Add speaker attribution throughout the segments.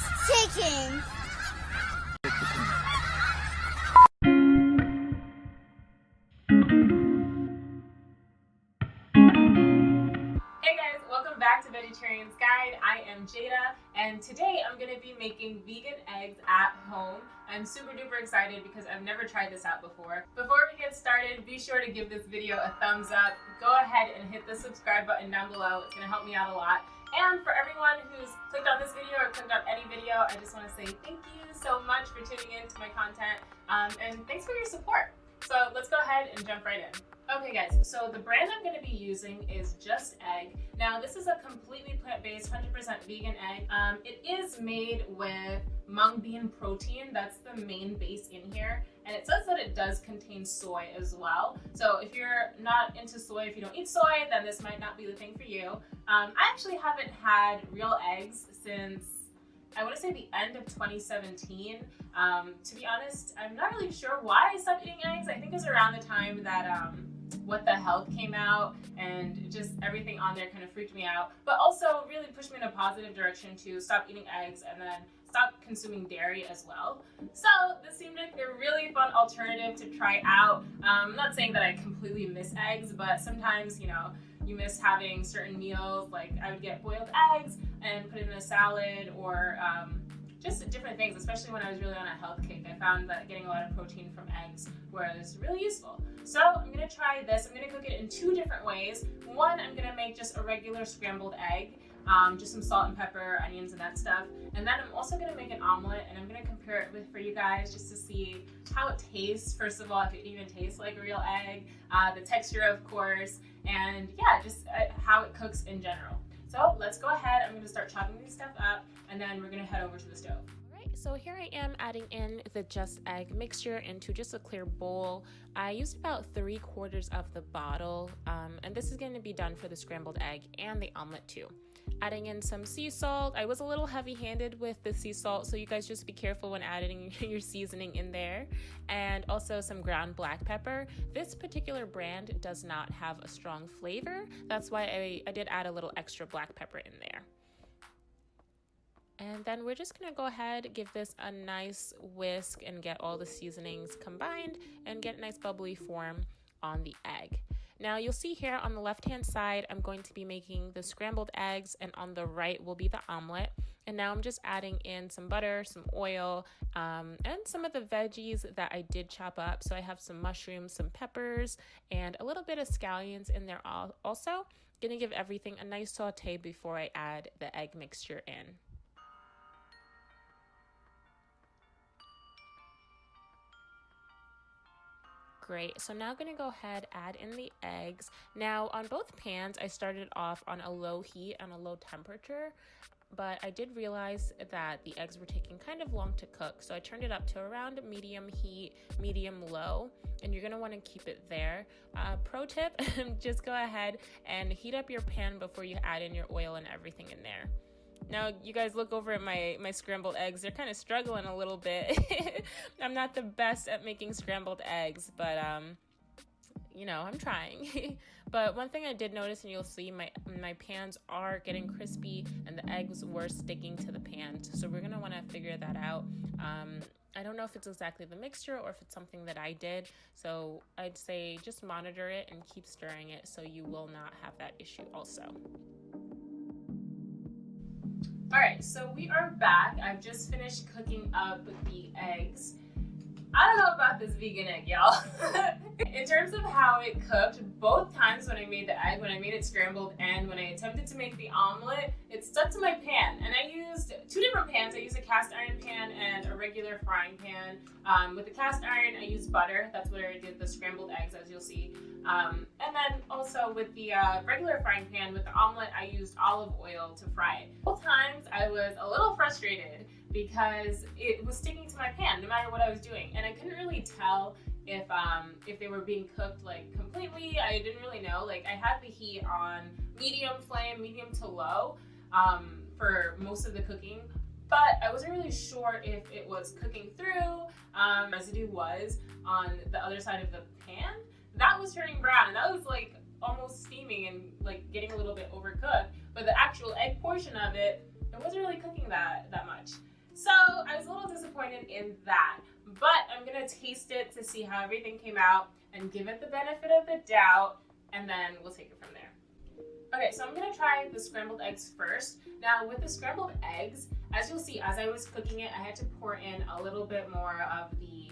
Speaker 1: Just chicken.
Speaker 2: Hey guys, welcome back to Vegetarian's Guide. I am Jada, and today I'm going to be making vegan eggs at home. I'm super duper excited because I've never tried this out before. Before we get started, be sure to give this video a thumbs up. Go ahead and hit the subscribe button down below. It's going to help me out a lot. And for everyone who's clicked on this video or clicked on any video, I just want to say thank you so much for tuning in to my content, and thanks for your support. So let's go ahead and jump right in. Okay guys, so the brand I'm going to be using is Just Egg. Now this is a completely plant-based, 100% vegan egg. It is made with mung bean protein. That's the main base in here. And it says that it does contain soy as well. So if you're not into soy, if you don't eat soy, then this might not be the thing for you. I actually haven't had real eggs since, I want to say, the end of 2017. To be honest, I'm not really sure why I stopped eating eggs. I think it was around the time that What the Health came out, and just everything on there kind of freaked me out, but also really pushed me in a positive direction to stop eating eggs and then stop consuming dairy as well. So this seemed like a really fun alternative to try out. I'm not saying that I completely miss eggs, but sometimes, you know, you miss having certain meals. Like I would get boiled eggs and put it in a salad, or just different things, especially when I was really on a health kick. I found that getting a lot of protein from eggs was really useful. So I'm gonna try this. I'm gonna cook it in two different ways. One, I'm gonna make just a regular scrambled egg, just some salt and pepper, onions, and that stuff. And then I'm also gonna make an omelet, and I'm gonna compare it with for you guys just to see how it tastes. First of all, if it even tastes like a real egg, the texture, of course, and yeah, just how it cooks in general. So let's go ahead. I'm gonna start chopping this stuff up, and then we're gonna head over to the stove. So here I am adding in the Just Egg mixture into just a clear bowl. I used about 3/4 of the bottle, and this is going to be done for the scrambled egg and the omelet too. Adding in some sea salt. I was a little heavy-handed with the sea salt, so you guys just be careful when adding your seasoning in there. And also some ground black pepper. This particular brand does not have a strong flavor. That's why I did add a little extra black pepper in there. And then we're just gonna go ahead, give this a nice whisk and get all the seasonings combined and get a nice bubbly form on the egg. Now you'll see here on the left-hand side, I'm going to be making the scrambled eggs, and on the right will be the omelet. And now I'm just adding in some butter, some oil, and some of the veggies that I did chop up. So I have some mushrooms, some peppers, and a little bit of scallions in there also. Gonna give everything a nice saute before I add the egg mixture in. Great, so now I'm gonna go ahead, add in the eggs. Now on both pans, I started off on a low heat and a low temperature, but I did realize that the eggs were taking kind of long to cook. So I turned it up to around medium heat, medium low, and you're gonna wanna keep it there. Pro tip, just go ahead and heat up your pan before you add in your oil and everything in there. Now, you guys look over at my scrambled eggs. They're kind of struggling a little bit. I'm not the best at making scrambled eggs, but, you know, I'm trying. But one thing I did notice, and you'll see, my pans are getting crispy, and the eggs were sticking to the pan. So we're going to want to figure that out. I don't know if it's exactly the mixture or if it's something that I did. So I'd say just monitor it and keep stirring it so you will not have that issue also. Alright, so we are back. I've just finished cooking up the eggs. I don't know about this vegan egg, y'all. In terms of how it cooked, both times when I made the egg, when I made it scrambled and when I attempted to make the omelet, it stuck to my pan. And I used two different pans. I used a cast iron pan and a regular frying pan. With the cast iron, I used butter. That's where I did the scrambled eggs, as you'll see. And then also with the regular frying pan, with the omelet, I used olive oil to fry it. Both times I was a little frustrated because it was sticking to my pan no matter what I was doing, and I couldn't really tell if they were being cooked like completely. I didn't really know. Like I had the heat on medium flame, medium to low, for most of the cooking, but I wasn't really sure if it was cooking through. Residue was on the other side of the pan. That was turning brown, and that was like almost steaming and like getting a little bit overcooked. But the actual egg portion of it, it wasn't really cooking that much. So I was a little disappointed in that, but I'm gonna taste it to see how everything came out and give it the benefit of the doubt, and then we'll take it from there. Okay, so I'm gonna try the scrambled eggs first. Now with the scrambled eggs, as you'll see, as I was cooking it, I had to pour in a little bit more of the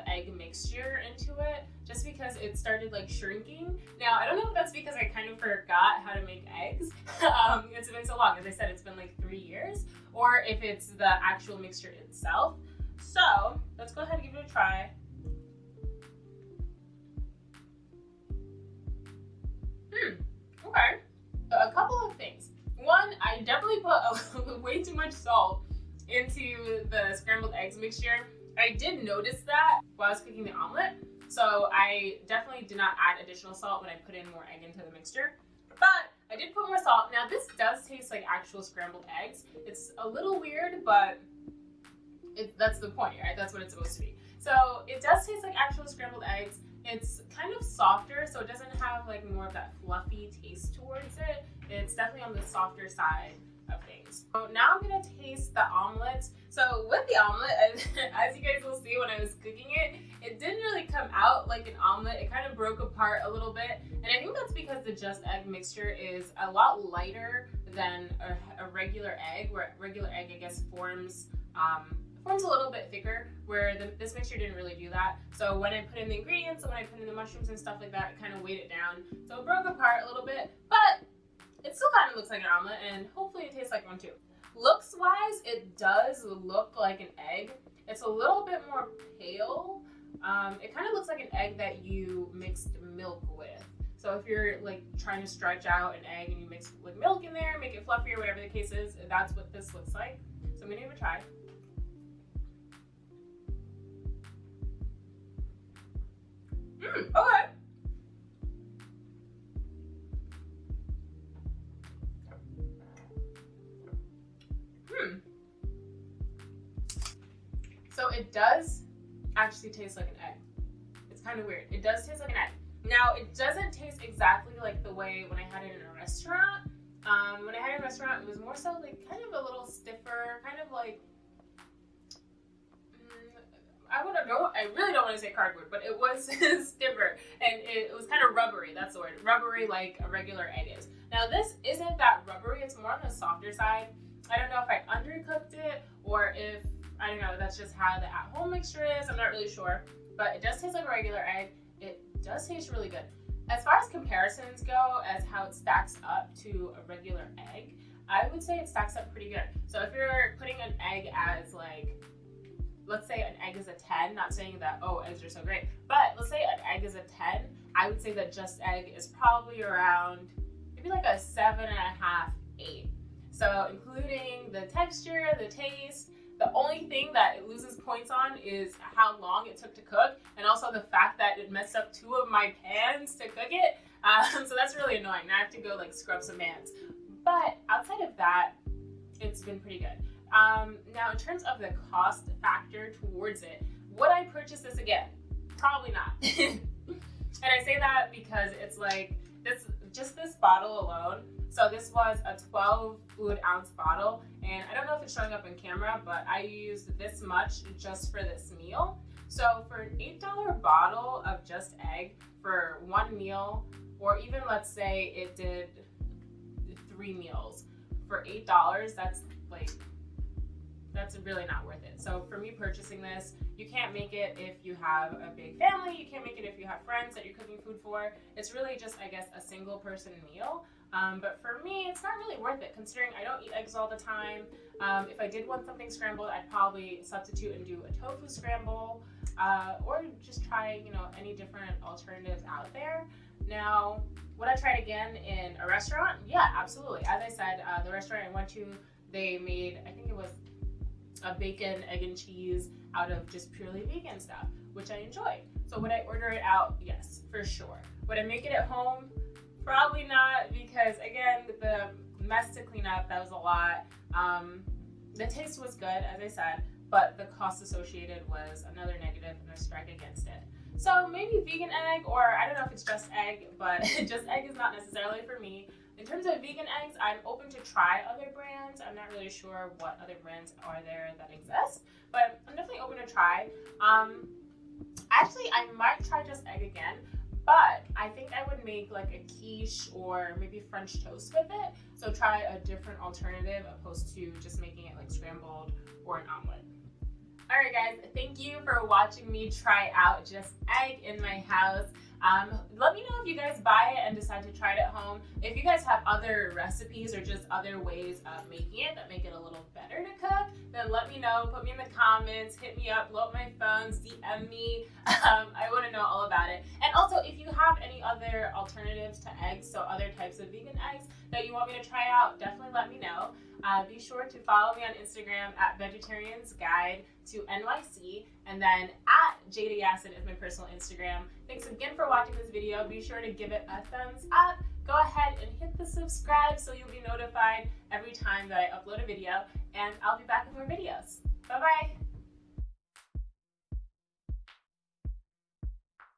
Speaker 2: egg mixture into it, just because it started like shrinking. Now I don't know if that's because I kind of forgot how to make eggs. It's been so long, as I said, it's been like 3 years, or if it's the actual mixture itself. So let's go ahead and give it a try. Okay. So a couple of things. One, I definitely put way too much salt into the scrambled eggs mixture. I did notice that while I was cooking the omelet, so I definitely did not add additional salt when I put in more egg into the mixture. But I did put more salt. Now this does taste like actual scrambled eggs. It's a little weird, but that's the point, right? That's what it's supposed to be. So it does taste like actual scrambled eggs. It's kind of softer, so it doesn't have like more of that fluffy taste towards it. It's definitely on the softer side of things. So now I'm gonna taste the omelet. So with the omelet, as you guys will see when I was cooking it, it didn't really come out like an omelet. It kind of broke apart a little bit. And I think that's because the Just Egg mixture is a lot lighter than a regular egg, where regular egg, I guess, forms a little bit thicker, where this mixture didn't really do that. So when I put in the ingredients and when I put in the mushrooms and stuff like that, it kind of weighed it down. So it broke apart a little bit, but it still kind of looks like an omelet, and hopefully it tastes like one too. Looks wise, it does look like an egg. It's a little bit more pale. It kind of looks like an egg that you mixed milk with. So if you're like trying to stretch out an egg and you mix with milk in there, make it fluffy or whatever the case is, that's what this looks like. So I'm gonna give it a try. Okay. So it does actually taste like an egg. It's kind of weird. It does taste like an egg. Now, it doesn't taste exactly like the way when I had it in a restaurant. When I had it in a restaurant, it was more so like kind of a little stiffer, kind of like, I really don't want to say cardboard, but it was stiffer, and it was kind of rubbery. That's the word. Rubbery, like a regular egg is. Now, this isn't that rubbery. It's more on the softer side. I don't know if I undercooked it or if, I don't know, that's just how the at-home mixture is. I'm not really sure, but it does taste like a regular egg. It does taste really good. As far as comparisons go, as how it stacks up to a regular egg, I would say it stacks up pretty good. So if you're putting an egg as like, let's say an egg is a 10, not saying that, oh, eggs are so great, but let's say an egg is a 10, I would say that Just Egg is probably around maybe like a 7.5, 8. So including the texture, the taste, the only thing that it loses points on is how long it took to cook, and also the fact that it messed up 2 of my pans to cook it. So that's really annoying. Now I have to go like scrub some pans. But outside of that, it's been pretty good. Now in terms of the cost factor towards it, would I purchase this again? Probably not. And I say that because it's like this bottle alone. So this was a 12 fluid ounce bottle, and I don't know if it's showing up in camera, but I used this much just for this meal. So for an $8 bottle of Just Egg for one meal, or even let's say it did 3 meals for $8, that's really not worth it. So for me purchasing this, you can't make it if you have a big family, you can't make it if you have friends that you're cooking food for. It's really just, I guess, a single person meal. But for me, it's not really worth it considering I don't eat eggs all the time. If I did want something scrambled, I'd probably substitute and do a tofu scramble, or just try, any different alternatives out there. Now, would I try it again in a restaurant? Yeah, absolutely. As I said, the restaurant I went to, they made, I think it was a bacon, egg, and cheese out of just purely vegan stuff, which I enjoyed. So would I order it out? Yes, for sure. Would I make it at home? Probably not, because again, the mess to clean up, that was a lot. The taste was good, as I said, but the cost associated was another negative and a strike against it. So maybe vegan egg, or I don't know if it's Just Egg, but Just Egg is not necessarily for me. In terms of vegan eggs, I'm open to try other brands. I'm not really sure what other brands are there that exist, but I'm definitely open to try. Actually, I might try just egg again, but I think I would make like a quiche or maybe French toast with it. So try a different alternative opposed to just making it like scrambled or an omelet. Alright guys, thank you for watching me try out just egg in my house. Let me know if you guys buy it and decide to try it at home. If you guys have other recipes or just other ways of making it that make it a little better to cook, then let me know. Put me in the comments, hit me up, blow up my phone, DM me. I want to know all about it. And also, if you have any other alternatives to eggs, so other types of vegan eggs that you want me to try out, definitely let me know. Be sure to follow me on Instagram at Vegetarian's Guide to NYC, and then at Jada is my personal Instagram. Thanks again for watching this video. Be sure to give it a thumbs up. Go ahead and hit the subscribe so you'll be notified every time that I upload a video, and I'll be back with more videos. Bye-bye.